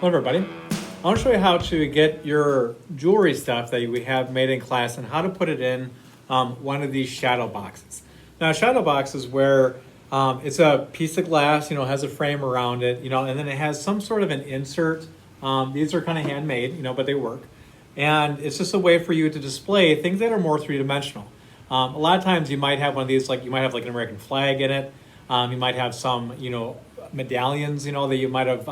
Hello everybody. I want to show you how to get your jewelry stuff that we have made in class and how to put it in one of these shadow boxes. Now a shadow box is where it's a piece of glass, has a frame around it, and then it has some sort of an insert. These are kind of handmade, but they work. And it's just a way for you to display things that are more three-dimensional. A lot of times you might have one of these, like you might have like an American flag in it. You might have some, medallions, that you might have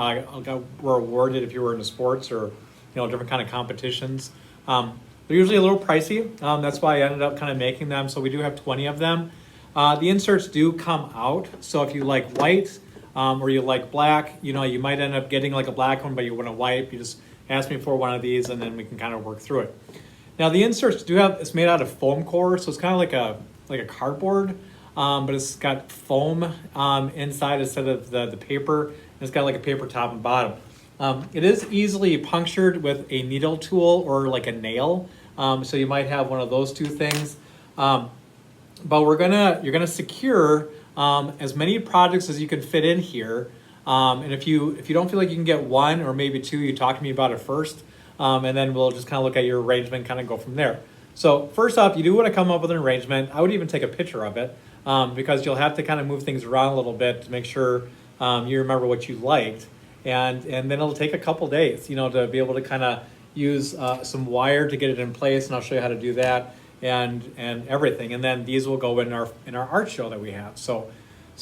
were awarded if you were into sports or, different kind of competitions. They're usually a little pricey. That's why I ended up kind of making them. So we do have 20 of them. The inserts do come out. So if you like white or you like black, you might end up getting like a black one, but you want a white. You just ask me for one of these and then we can kind of work through it. Now the inserts it's made out of foam core. So it's kind of like a cardboard. But it's got foam inside instead of the paper. And it's got like a paper top and bottom. It is easily punctured with a needle tool or like a nail. So you might have one of those two things. But you're gonna secure as many projects as you can fit in here. And if you don't feel like you can get one or maybe two, you talk to me about it first. And then we'll just kind of look at your arrangement, kind of go from there. So first off, you do want to come up with an arrangement. I would even take a picture of it. Because you'll have to kind of move things around a little bit to make sure you remember what you liked. And then it'll take a couple days, to be able to kind of use some wire to get it in place, and I'll show you how to do that and everything. And then these will go in our art show that we have. So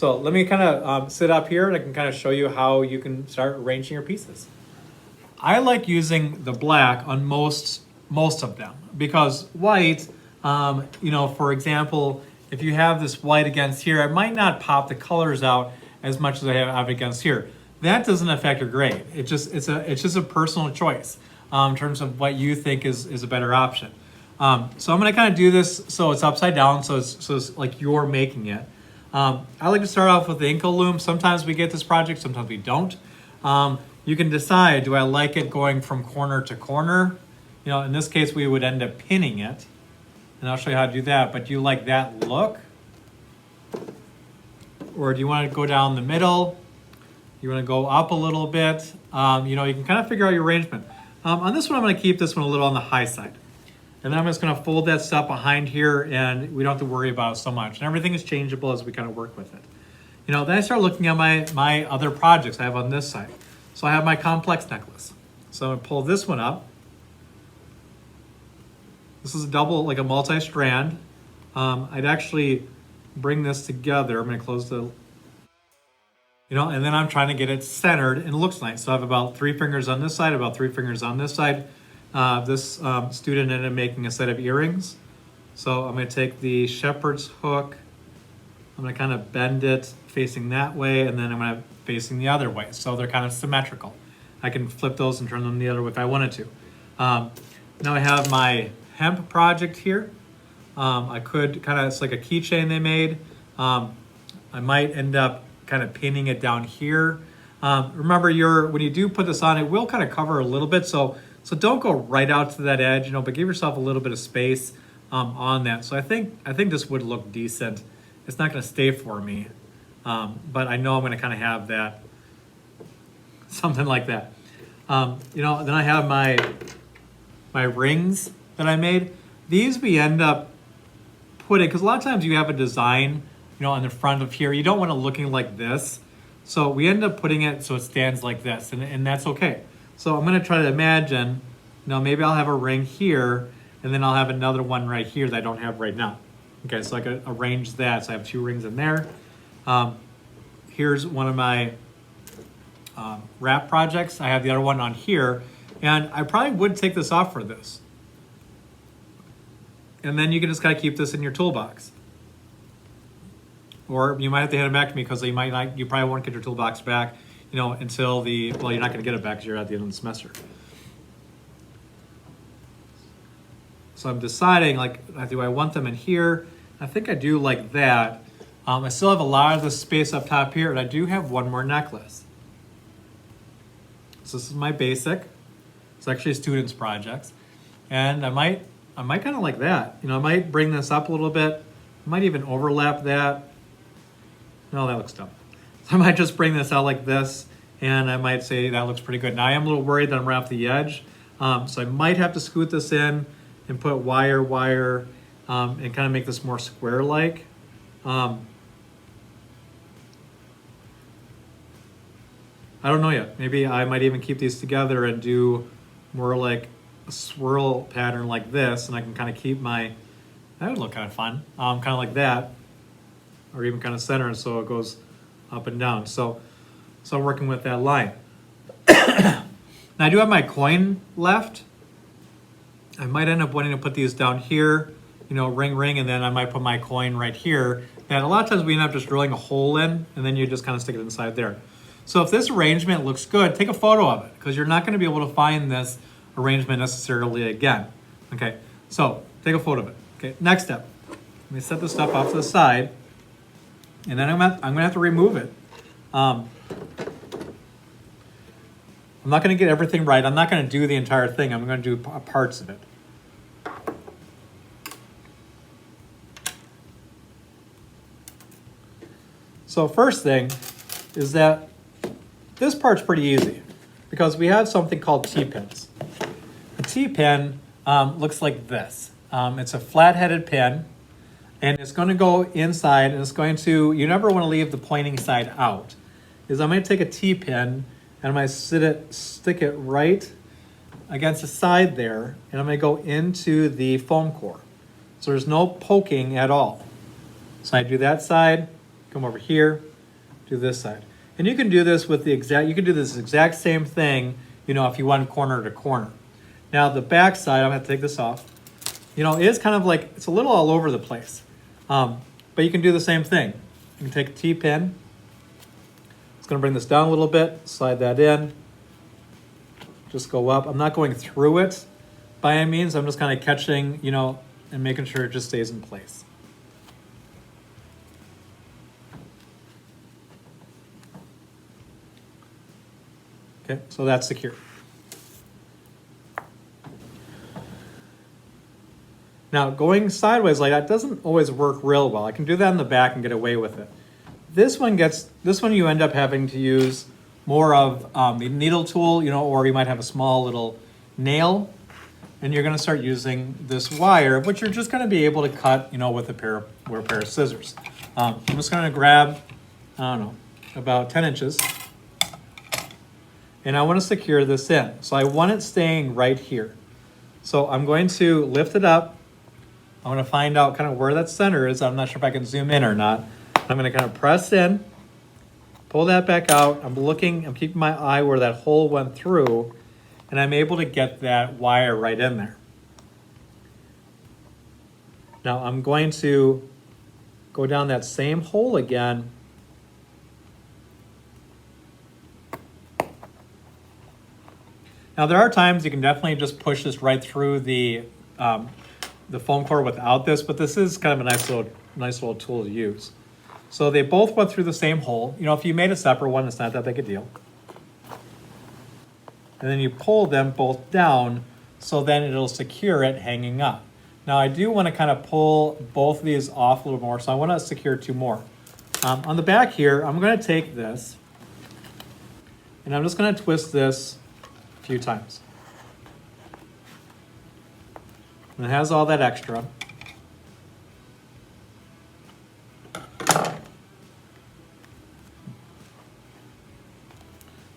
let me kind of sit up here and I can kind of show you how you can start arranging your pieces. I like using the black on most of them because white, for example, if you have this white against here, it might not pop the colors out as much as I have against here. That doesn't affect your grade. It's just a personal choice in terms of what you think is a better option. So I'm going to kind of do this so it's upside down, so it's like you're making it. I like to start off with the Inco loom. Sometimes we get this project, sometimes we don't. You can decide, do I like it going from corner to corner? In this case, we would end up pinning it. And I'll show you how to do that. But do you like that look? Or do you want to go down the middle? You want to go up a little bit? You can kind of figure out your arrangement. On this one, I'm going to keep this one a little on the high side. And then I'm just going to fold that stuff behind here and we don't have to worry about it so much. And everything is changeable as we kind of work with it. Then I start looking at my other projects I have on this side. So I have my complex necklace. So I'm going to pull this one up. This is a double, like a multi-strand. I'd actually bring this together. I'm going to close the, and then I'm trying to get it centered and it looks nice. So I have about 3 fingers on this side, about 3 fingers on this side. This student ended up making a set of earrings. So I'm going to take the shepherd's hook. I'm going to kind of bend it facing that way, and then I'm going to facing the other way. So they're kind of symmetrical. I can flip those and turn them the other way if I wanted to. Now I have my hemp project here. I could it's like a keychain they made. I might end up kind of pinning it down here. Remember, when you do put this on, it will kind of cover a little bit. So don't go right out to that edge, but give yourself a little bit of space on that. So I think this would look decent. It's not going to stay for me, but I know I'm going to kind of have that, something like that. Then I have my rings that I made. These we end up putting, because a lot of times you have a design, on the front of here. You don't want it looking like this. So we end up putting it so it stands like this, and that's okay. So I'm going to try to imagine, maybe I'll have a ring here, and then I'll have another one right here that I don't have right now. Okay, so I can arrange that. So I have 2 rings in there. Here's one of my wrap projects. I have the other one on here, and I probably would take this off for this. And then you can just kind of keep this in your toolbox. Or you might have to hand it back to me because you probably won't get your toolbox back, until you're not going to get it back because you're at the end of the semester. So I'm deciding, do I want them in here? I think I do like that. I still have a lot of the space up top here, and I do have one more necklace. So this is my basic. It's actually a student's project. And I might kind of like that. I might bring this up a little bit. I might even overlap that. No, that looks dumb. So I might just bring this out like this and I might say that looks pretty good. Now I am a little worried that I'm right off the edge, so I might have to scoot this in and put wire, and kind of make this more square-like. I don't know yet. Maybe I might even keep these together and do more like a swirl pattern like this, and I can kind of keep my, that would look kind of fun, kind of like that, or even kind of center, and so it goes up and down. So I'm working with that line. Now I do have my coin left. I might end up wanting to put these down here, ring, and then I might put my coin right here. And a lot of times we end up just drilling a hole in, and then you just kind of stick it inside there. So if this arrangement looks good, take a photo of it, because you're not going to be able to find this arrangement necessarily again. Okay, so take a photo of it. Okay, next step. Let me set this stuff off to the side, and then I'm gonna have to remove it. I'm not going to get everything right. I'm not going to do the entire thing. I'm going to do parts of it. So first thing is that this part's pretty easy because we have something called T-pins. A T-pin looks like this. It's a flat-headed pin, and it's going to go inside, and it's going to, you never want to leave the pointing side out. I'm going to take a T-pin, and I'm going to stick it right against the side there, and I'm going to go into the foam core. So there's no poking at all. So I do that side, come over here, do this side. And you can do this with you can do this exact same thing, if you want corner to corner. Now the back side, I'm going to take this off. It is kind of like, it's a little all over the place. But you can do the same thing. You can take a T-pin. It's going to bring this down a little bit, slide that in, just go up. I'm not going through it by any means. I'm just kind of catching, and making sure it just stays in place. Okay, so that's secure. Now, going sideways like that doesn't always work real well. I can do that in the back and get away with it. This one you end up having to use more of the needle tool, or you might have a small little nail, and you're going to start using this wire, which you're just going to be able to cut, with a pair of scissors. I'm just going to grab, about 10 inches, and I want to secure this in. So I want it staying right here. So I'm going to lift it up. I want to find out kind of where that center is. I'm not sure if I can zoom in or not. I'm going to kind of press in, pull that back out. I'm keeping my eye where that hole went through, and I'm able to get that wire right in there. Now I'm going to go down that same hole again. Now there are times you can definitely just push this right through the foam core without this, but this is kind of a nice little tool to use. So they both went through the same hole. If you made a separate one, it's not that big a deal. And then you pull them both down, so then it'll secure it hanging up. Now I do want to kind of pull both of these off a little more, so I want to secure two more. On the back here, I'm going to take this, and I'm just going to twist this a few times. And it has all that extra.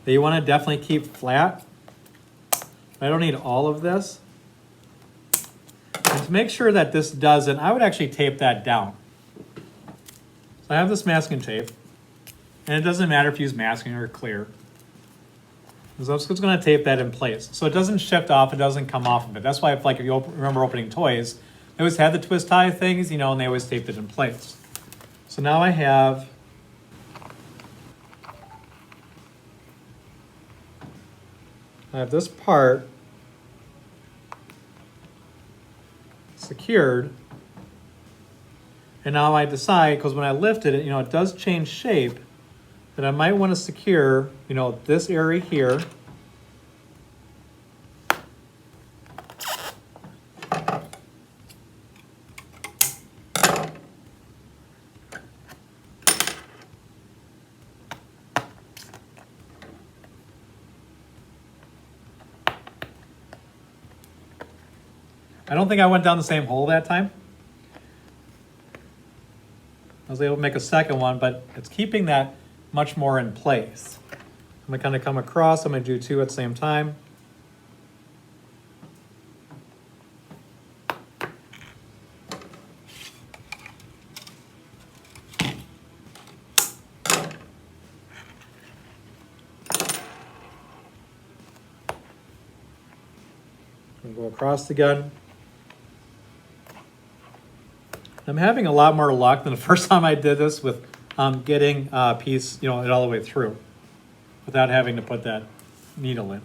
That you want to definitely keep flat. I don't need all of this. And to make sure that this doesn't, I would actually tape that down. So I have this masking tape, and it doesn't matter if you use masking or clear. So I'm just going to tape that in place. So it doesn't shift off, it doesn't come off of it. That's why if you remember opening toys, they always had the twist tie things, and they always taped it in place. So now I have this part secured, and now I decide, because when I lifted it, it does change shape, that I might want to secure, this area here. I don't think I went down the same hole that time. I was able to make a second one, but it's keeping that much more in place. I'm gonna kind of come across, I'm gonna do two at the same time. And go across again. I'm having a lot more luck than the first time I did this with getting a piece, it all the way through without having to put that needle in.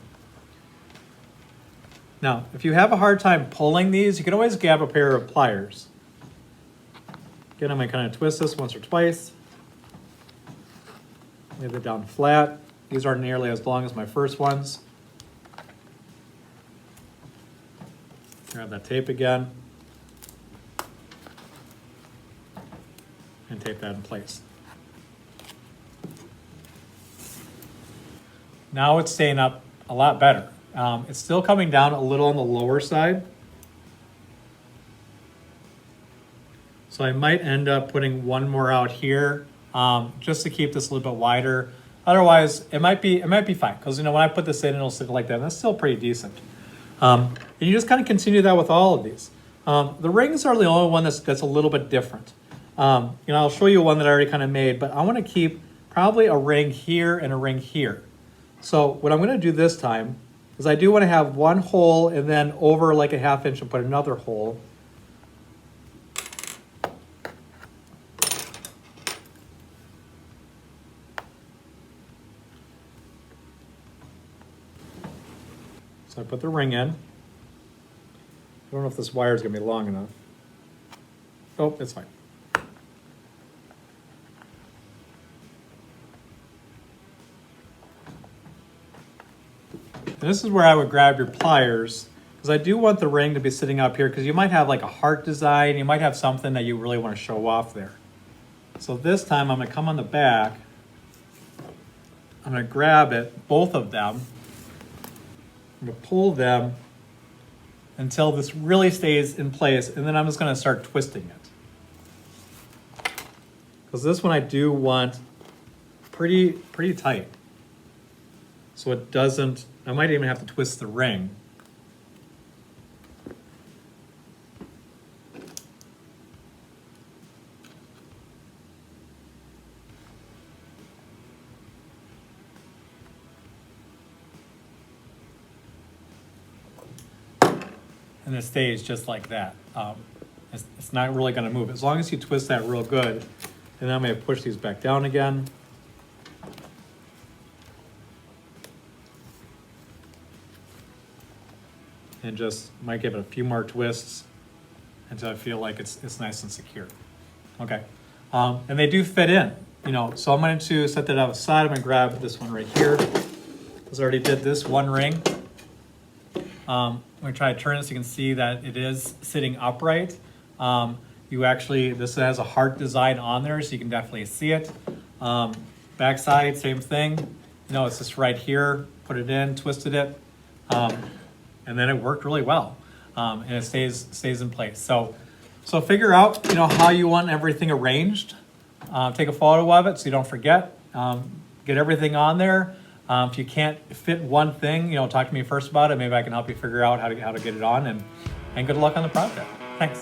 Now, if you have a hard time pulling these, you can always grab a pair of pliers. Again, I'm going to kind of twist this once or twice. Lay it down flat. These aren't nearly as long as my first ones. Grab that tape again. And tape that in place. Now it's staying up a lot better. It's still coming down a little on the lower side. So I might end up putting one more out here just to keep this a little bit wider. Otherwise, it might be fine because when I put this in, it'll sit like that. And that's still pretty decent. And you just kind of continue that with all of these. The rings are the only one that's a little bit different. I'll show you one that I already kind of made, but I want to keep probably a ring here and a ring here. So what I'm going to do this time is I do want to have one hole and then over like a 1/2 inch and put another hole. So I put the ring in. I don't know if this wire is going to be long enough. Oh, it's fine. And this is where I would grab your pliers because I do want the ring to be sitting up here because you might have like a heart design. You might have something that you really want to show off there. So this time I'm going to come on the back. I'm going to grab it, both of them. I'm going to pull them until this really stays in place, and then I'm just going to start twisting it. Because this one I do want pretty tight. So it doesn't, I might even have to twist the ring. And it stays just like that. It's not really going to move. As long as you twist that real good, and then I'm going to push these back down again. And just might give it a few more twists until I feel like it's nice and secure. Okay, and they do fit in, so I'm going to set that aside. I'm going to grab this one right here, because I already did this one ring. I'm going to try to turn it so you can see that it is sitting upright. This has a heart design on there, so you can definitely see it. Backside, same thing. It's just right here, put it in, twisted it, and then it worked really well. And it stays in place. So figure out, how you want everything arranged. Take a photo of it so you don't forget. Get everything on there. If you can't fit one thing, talk to me first about it. Maybe I can help you figure out how to get it on, and good luck on the project. Thanks.